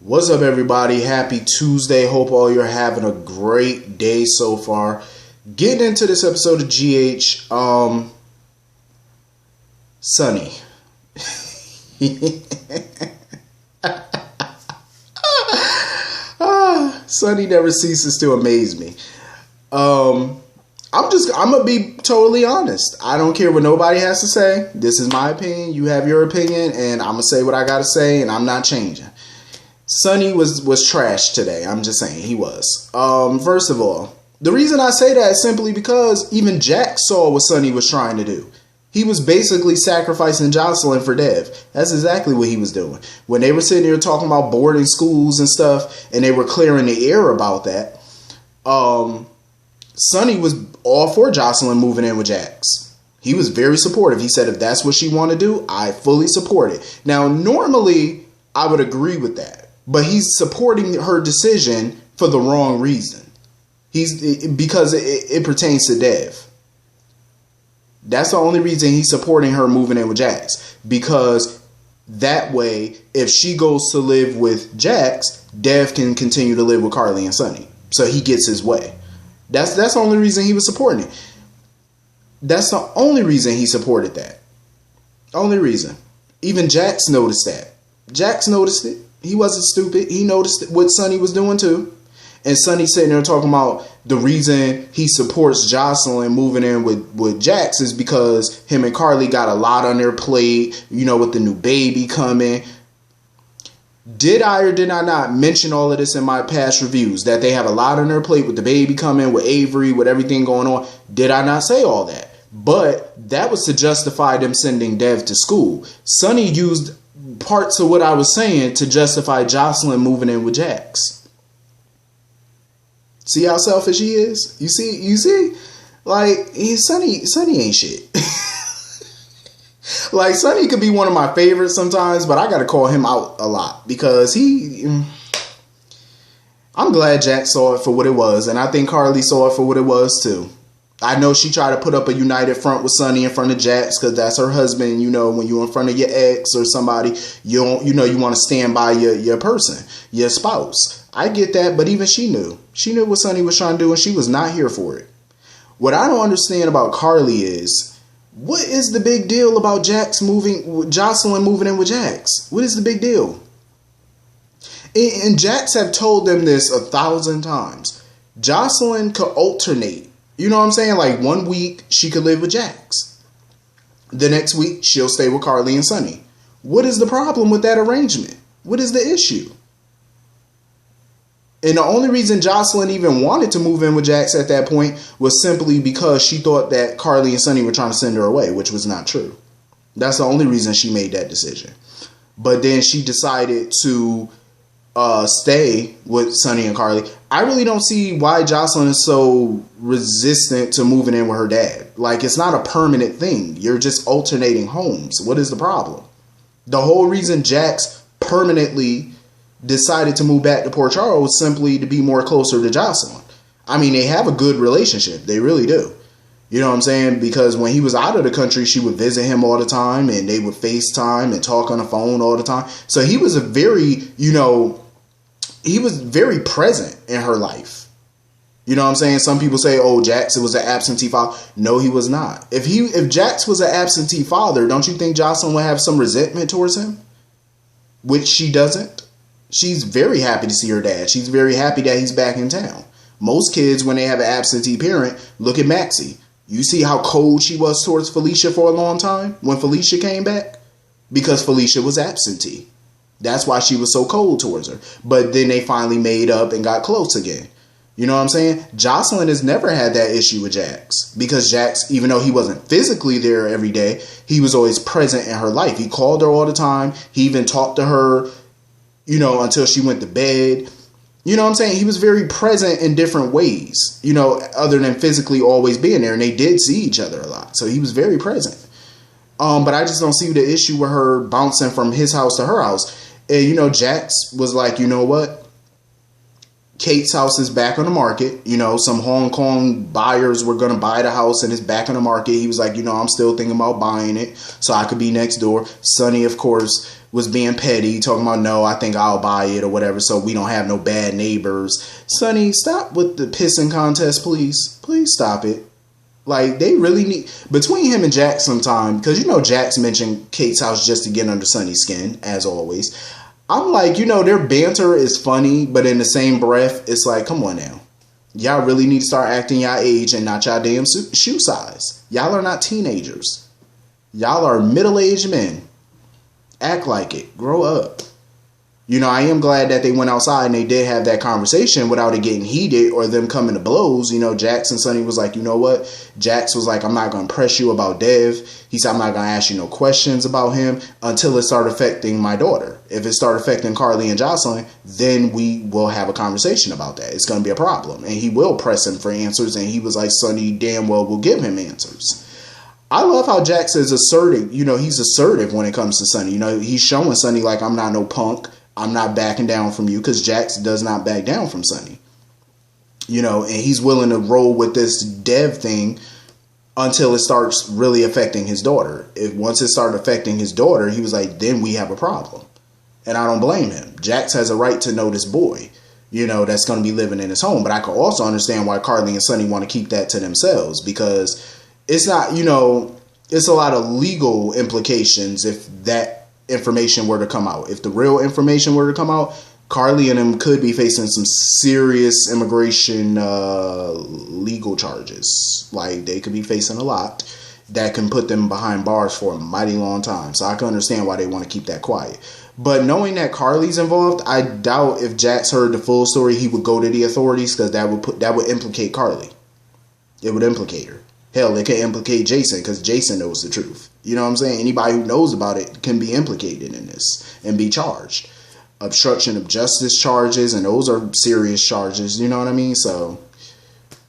What's up, everybody? Happy Tuesday. Hope all you're having a great day so far. Getting into this episode of GH, Sunny. Sunny never ceases to amaze me. I'm gonna be totally honest. I don't care what nobody has to say. This is my opinion. You have your opinion, and I'm gonna say what I gotta say, and I'm not changing. Sunny was trash today. I'm just saying he was. First of all, the reason I say that is simply because even Jack saw what Sunny was trying to do. He was basically sacrificing Jocelyn for Dev. That's exactly what he was doing. When they were sitting there talking about boarding schools and stuff, and they were clearing the air about that, Sunny was all for Jocelyn moving in with Jax. He was very supportive. He said, if that's what she want to do, I fully support it. Now, normally, I would agree with that. But he's supporting her decision for the wrong reason. Because it pertains to Dev. That's the only reason he's supporting her moving in with Jax. Because that way, if she goes to live with Jax, Dev can continue to live with Carly and Sunny. So he gets his way. That's the only reason he was supporting it. That's the only reason he supported that. Only reason. Even Jax noticed that. Jax noticed it. He wasn't stupid. He noticed what Sunny was doing too. And Sunny sitting there talking about the reason he supports Jocelyn moving in with Jax is because him and Carly got a lot on their plate, with the new baby coming. Did I or did I not mention all of this in my past reviews? That they have a lot on their plate with the baby coming, with Avery, with everything going on. Did I not say all that? But that was to justify them sending Dev to school. Sunny used parts of what I was saying to justify Jocelyn moving in with Jax. See how selfish he is? You see? Like, Sunny ain't shit. Like, Sunny could be one of my favorites sometimes, but I gotta call him out a lot because I'm glad Jack saw it for what it was, and I think Carly saw it for what it was too. I know she tried to put up a united front with Sunny in front of Jax because that's her husband. When you're in front of your ex or somebody, you want to stand by your person, your spouse. I get that, but even she knew what Sunny was trying to do, and she was not here for it. What I don't understand about Carly is, what is the big deal about Jocelyn moving in with Jax? What is the big deal? And Jax have told them this 1,000 times. Jocelyn could alternate. You know what I'm saying? Like, 1 week, she could live with Jax. The next week, she'll stay with Carly and Sunny. What is the problem with that arrangement? What is the issue? And the only reason Jocelyn even wanted to move in with Jax at that point was simply because she thought that Carly and Sunny were trying to send her away, which was not true. That's the only reason she made that decision. But then she decided to stay with Sunny and Carly. I really don't see why Jocelyn is so resistant to moving in with her dad. Like, it's not a permanent thing. You're just alternating homes. What is the problem? The whole reason Jax permanently decided to move back to Port Charles was simply to be more closer to Jocelyn. I mean, they have a good relationship. They really do. You know what I'm saying? Because when he was out of the country, she would visit him all the time, and they would FaceTime and talk on the phone all the time. So he was he was very present in her life. You know what I'm saying? Some people say, oh, Jax was an absentee father. No, he was not. If Jax was an absentee father, don't you think Jocelyn would have some resentment towards him? Which she doesn't. She's very happy to see her dad. She's very happy that he's back in town. Most kids, when they have an absentee parent, look at Maxie. You see how cold she was towards Felicia for a long time when Felicia came back? Because Felicia was absentee. That's why she was so cold towards her. But then they finally made up and got close again. You know what I'm saying? Jocelyn has never had that issue with Jax. Because Jax, even though he wasn't physically there every day, he was always present in her life. He called her all the time. He even talked to her, until she went to bed. You know what I'm saying? He was very present in different ways, other than physically always being there. And they did see each other a lot. So he was very present. But I just don't see the issue with her bouncing from his house to her house. And, Jax was like, you know what? Kate's house is back on the market. Some Hong Kong buyers were going to buy the house and it's back on the market. He was like, I'm still thinking about buying it so I could be next door. Sunny, of course, was being petty, talking about, no, I think I'll buy it or whatever, so we don't have no bad neighbors. Sonny, stop with the pissing contest, please. Please stop it. Like, they really need, between him and Jax sometime, because you know Jax mentioned Kate's house just to get under Sonny's skin, as always. I'm like, you know, their banter is funny, but in the same breath, it's like, come on now. Y'all really need to start acting y'all age and not y'all damn shoe size. Y'all are not teenagers. Y'all are middle-aged men. Act like it. Grow up. You know, I am glad that they went outside and they did have that conversation without it getting heated or them coming to blows. You know, Jax and Sonny was like, you know what? Jax was like, I'm not going to press you about Dev. He said, I'm not going to ask you no questions about him until it started affecting my daughter. If it started affecting Carly and Jocelyn, then we will have a conversation about that. It's going to be a problem. And he will press him for answers. And he was like, Sonny damn well will give him answers. I love how Jax is assertive. You know, he's assertive when it comes to Sonny. You know, he's showing Sonny like, I'm not no punk. I'm not backing down from you, because Jax does not back down from Sonny. You know, and he's willing to roll with this Dev thing until it starts really affecting his daughter. Once it started affecting his daughter, he was like, then we have a problem. And I don't blame him. Jax has a right to know this boy, you know, that's going to be living in his home. But I can also understand why Carly and Sonny want to keep that to themselves, because it's not, you know, it's a lot of legal implications if that information were to come out. If the real information were to come out, Carly and him could be facing some serious immigration legal charges. Like, they could be facing a lot that can put them behind bars for a mighty long time. So I can understand why they want to keep that quiet. But knowing that Carly's involved, I doubt if Jax heard the full story, he would go to the authorities, because that would implicate Carly. It would implicate her. Hell, it could implicate Jason, because Jason knows the truth. You know what I'm saying? Anybody who knows about it can be implicated in this and be charged. Obstruction of justice charges, and those are serious charges. You know what I mean? So,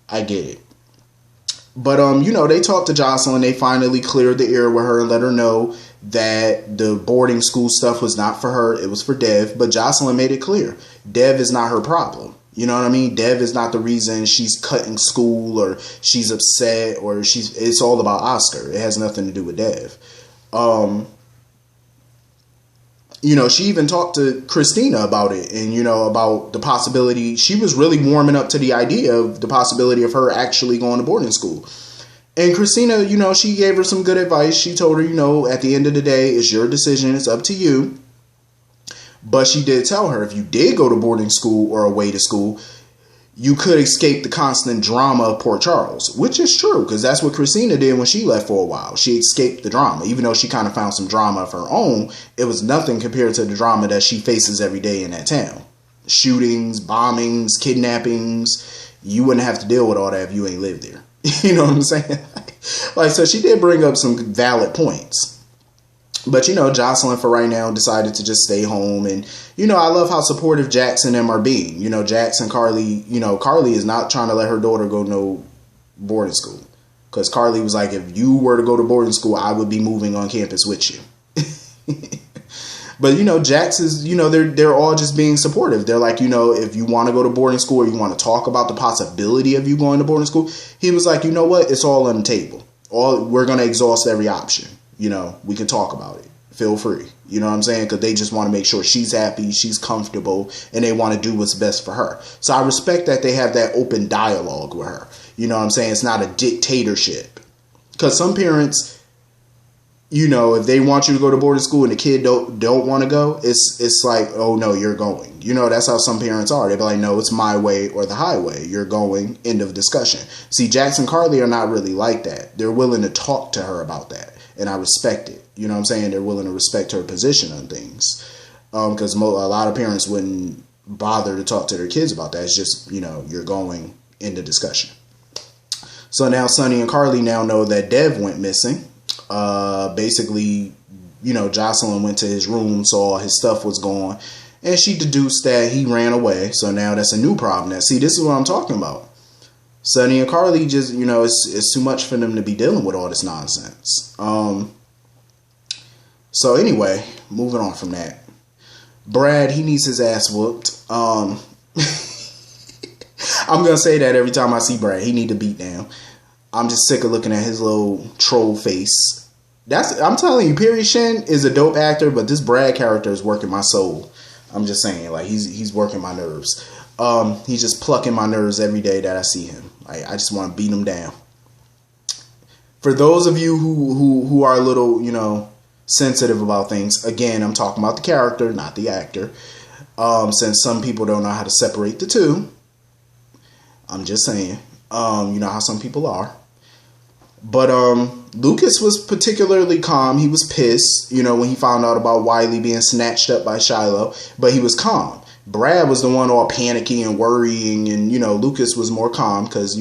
I get it. But, you know, they talked to Jocelyn. They finally cleared the air with her and let her know that the boarding school stuff was not for her. It was for Dev. But Jocelyn made it clear. Dev is not her problem. You know what I mean? Dev is not the reason she's cutting school or she's upset or it's all about Oscar. It has nothing to do with Dev. You know, she even talked to Christina about it and, you know, about the possibility. She was really warming up to the idea of the possibility of her actually going to boarding school. And Christina, you know, she gave her some good advice. She told her, you know, at the end of the day, it's your decision. It's up to you. But she did tell her, if you did go to boarding school or away to school, you could escape the constant drama of Port Charles, which is true, because that's what Christina did when she left for a while. She escaped the drama. Even though she kind of found some drama of her own, it was nothing compared to the drama that she faces every day in that town. Shootings, bombings, kidnappings. You wouldn't have to deal with all that if you ain't lived there. You know what I'm saying? Like, so she did bring up some valid points. But, you know, Jocelyn for right now decided to just stay home. And, you know, I love how supportive Jax and them are being. You know, Jax and Carly, you know, Carly is not trying to let her daughter go no boarding school. Because Carly was like, if you were to go to boarding school, I would be moving on campus with you. But, you know, Jax is, you know, they're all just being supportive. They're like, you know, if you want to go to boarding school or you want to talk about the possibility of you going to boarding school, he was like, you know what? It's all on the table. We're going to exhaust every option. You know, we can talk about it. Feel free. You know what I'm saying? Because they just want to make sure she's happy, she's comfortable, and they want to do what's best for her. So I respect that they have that open dialogue with her. You know what I'm saying? It's not a dictatorship. Because some parents, you know, if they want you to go to boarding school and the kid don't want to go, it's like, oh, no, you're going. You know, that's how some parents are. They'll be like, no, it's my way or the highway. You're going. End of discussion. See, Jax and Carly are not really like that. They're willing to talk to her about that. And I respect it. You know what I'm saying? They're willing to respect her position on things. Because a lot of parents wouldn't bother to talk to their kids about that. It's just, you know, you're going into discussion. So now Sonny and Carly now know that Dev went missing. Basically, you know, Jocelyn went to his room, saw his stuff was gone. And she deduced that he ran away. So now that's a new problem. Now, see, this is what I'm talking about. Sonny and Carly just, you know, it's too much for them to be dealing with all this nonsense. So anyway, moving on from that. Brad, he needs his ass whooped. I'm going to say that every time I see Brad. He need to beat down. I'm just sick of looking at his little troll face. I'm telling you, Perry Shin is a dope actor, but this Brad character is working my soul. I'm just saying, like he's working my nerves. He's just plucking my nerves every day that I see him. I just want to beat him down. For those of you who are a little, sensitive about things, again, I'm talking about the character, not the actor. Since some people don't know how to separate the two, I'm just saying, you know how some people are. But Lucas was particularly calm. He was pissed, when he found out about Wiley being snatched up by Shiloh, but he was calm. Brad was the one all panicky and worrying, and, Lucas was more calm because,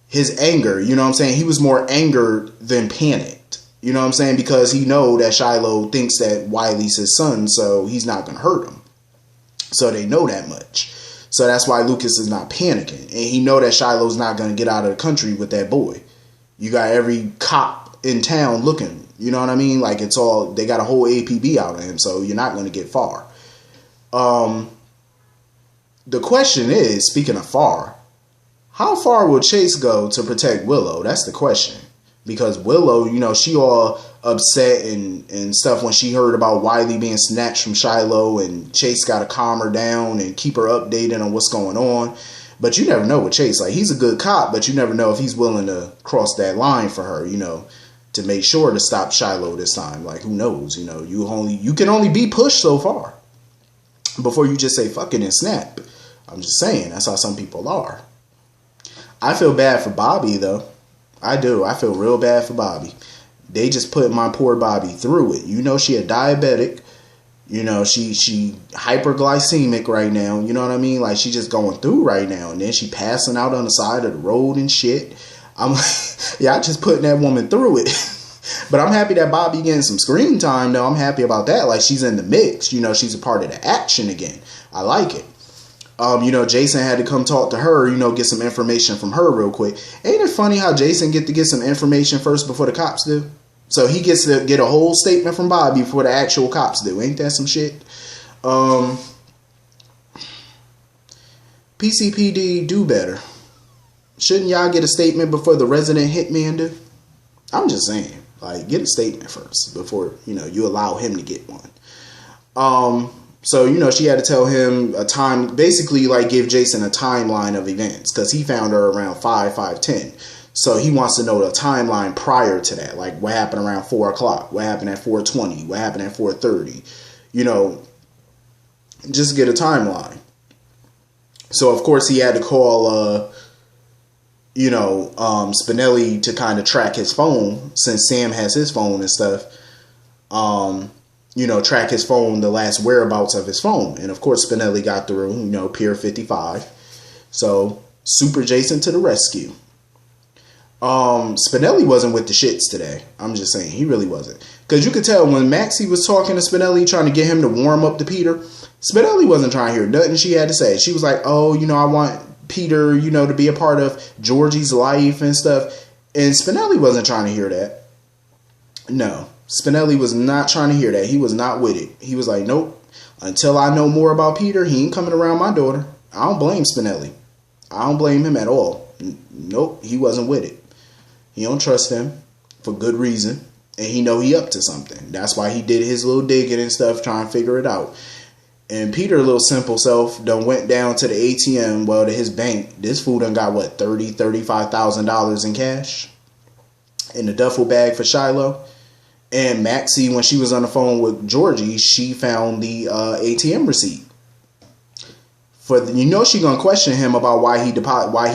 his anger, you know what I'm saying? He was more angered than panicked, you know what I'm saying? Because he know that Shiloh thinks that Wiley's his son, so he's not going to hurt him. So they know that much. So that's why Lucas is not panicking. And he know that Shiloh's not going to get out of the country with that boy. You got every cop in town looking, you know what I mean? Like they got a whole APB out of him, so you're not going to get far. The question is, speaking of far, how far will Chase go to protect Willow? That's the question. Because Willow, she all upset and stuff when she heard about Wiley being snatched from Shiloh, and Chase got to calm her down and keep her updated on what's going on. But you never know with Chase. Like, he's a good cop, but you never know if he's willing to cross that line for her, to make sure to stop Shiloh this time. Like, who knows? You can only be pushed so far before you just say fuck it and snap. I'm just saying, that's how some people are. I feel bad for Bobby, though. I do. I feel real bad for Bobby. They just put my poor Bobby through it. She a diabetic. She hyperglycemic right now. You know what I mean? Like, she just going through right now. And then she passing out on the side of the road and shit. I'm like, yeah, I just putting that woman through it. But I'm happy that Bobby getting some screen time, though. I'm happy about that. Like, she's in the mix. She's a part of the action again. I like it. Jason had to come talk to her, get some information from her real quick. Ain't it funny how Jason get to get some information first before the cops do? So he gets to get a whole statement from Bobby before the actual cops do. Ain't that some shit? PCPD, do better. Shouldn't y'all get a statement before the resident hitman do? I'm just saying. Like, get a statement first before, you allow him to get one. So, she had to tell him a time, basically, like, give Jason a timeline of events, because he found her around 5:10. So he wants to know the timeline prior to that, like what happened around 4 o'clock, what happened at 4:20, what happened at 4:30, just get a timeline. So, of course, he had to call, Spinelli to kind of track his phone, since Sam has his phone and stuff. Track his phone, the last whereabouts of his phone. And, of course, Spinelli got through, Pier 55. So, Super Jason to the rescue. Spinelli wasn't with the shits today. I'm just saying, he really wasn't. Because you could tell when Maxie was talking to Spinelli, trying to get him to warm up to Peter, Spinelli wasn't trying to hear nothing she had to say. She was like, oh, I want Peter, to be a part of Georgie's life and stuff. And Spinelli wasn't trying to hear that. No. Spinelli was not trying to hear that. He was not with it. He was like, nope. Until I know more about Peter, he ain't coming around my daughter. I don't blame Spinelli. I don't blame him at all. Nope, he wasn't with it. He don't trust him for good reason. And he know he up to something. That's why he did his little digging and stuff, trying to figure it out. And Peter, little simple self, done went down to the ATM, to his bank. This fool done got, $35,000 in cash in the duffel bag for Shiloh. And Maxie, when she was on the phone with Georgie, she found the ATM receipt. She gonna question him about why he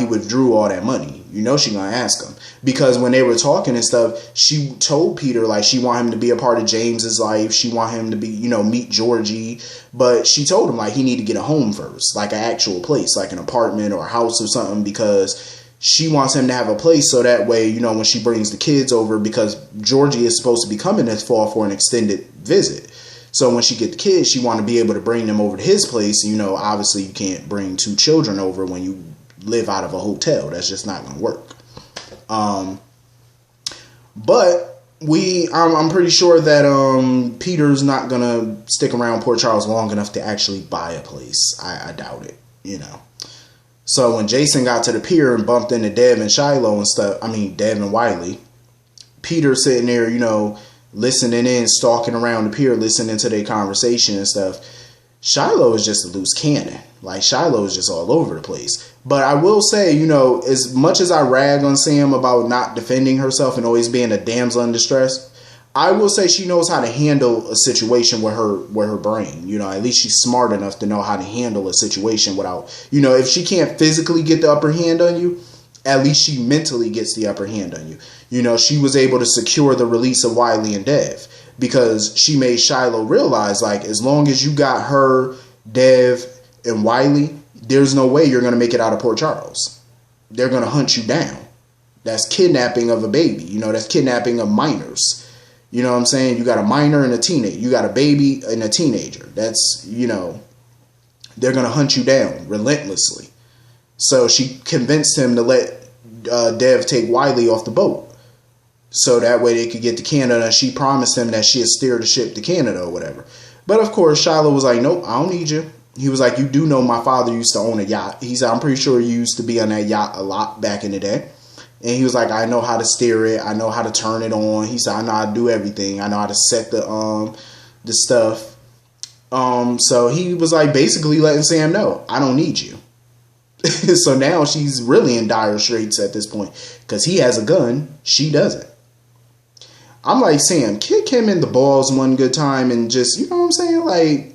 withdrew all that money. She gonna ask him, because when they were talking and stuff, she told Peter like she want him to be a part of James's life. She want him to be meet Georgie, but she told him like he need to get a home first, like an actual place, like an apartment or a house or something, because she wants him to have a place so that way when she brings the kids over, because Georgie is supposed to be coming this fall for an extended visit. So when she get the kids, she want to be able to bring them over to his place. Obviously you can't bring 2 children over when you live out of a hotel. That's just not going to work. But I'm pretty sure that Peter's not going to stick around Port Charles long enough to actually buy a place. I doubt it, So when Jason got to the pier and bumped into Dev and Shiloh and stuff, Dev and Wiley, Peter sitting there, listening in, stalking around the pier, listening to their conversation and stuff. Shiloh is just a loose cannon. Like, Shiloh is just all over the place. But I will say, as much as I rag on Sam about not defending herself and always being a damsel in distress, I will say she knows how to handle a situation with her brain. At least she's smart enough to know how to handle a situation without, if she can't physically get the upper hand on you, at least she mentally gets the upper hand on you. She was able to secure the release of Wiley and Dev because she made Shiloh realize, like, as long as you got her, Dev, and Wiley, there's no way you're going to make it out of Port Charles. They're going to hunt you down. That's kidnapping of a baby. That's kidnapping of minors. You know what I'm saying? You got a minor and a teenager. You got a baby and a teenager. That's, they're going to hunt you down relentlessly. So she convinced him to let Dev take Wiley off the boat. So that way they could get to Canada. She promised him that she'd steer the ship to Canada or whatever. But of course, Shiloh was like, nope, I don't need you. He was like, you do know my father used to own a yacht. He said, I'm pretty sure you used to be on that yacht a lot back in the day. And he was like, I know how to steer it. I know how to turn it on. He said, I know how to do everything. I know how to set the stuff. So he was like basically letting Sam know, I don't need you. So now she's really in dire straits at this point because he has a gun. She doesn't. I'm like, Sam, kick him in the balls one good time and just, you know what I'm saying? Like,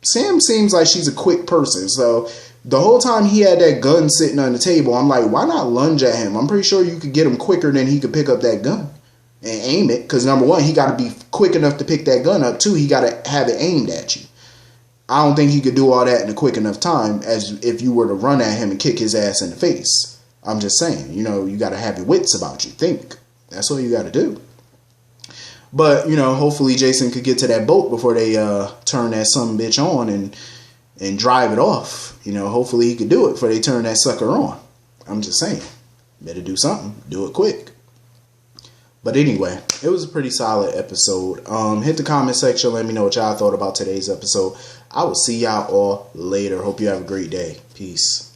Sam seems like she's a quick person. So the whole time he had that gun sitting on the table, I'm like, why not lunge at him? I'm pretty sure you could get him quicker than he could pick up that gun and aim it. Because number one, he got to be quick enough to pick that gun up. Two, he got to have it aimed at you. I don't think he could do all that in a quick enough time as if you were to run at him and kick his ass in the face. I'm just saying, you got to have your wits about you. Think. That's all you got to do. But, hopefully Jason could get to that boat before they turn that sumbitch on and drive it off. Hopefully he could do it before they turn that sucker on. I'm just saying. Better do something. Do it quick. But anyway, it was a pretty solid episode. Hit the comment section. Let me know what y'all thought about today's episode. I will see y'all all later. Hope you have a great day. Peace.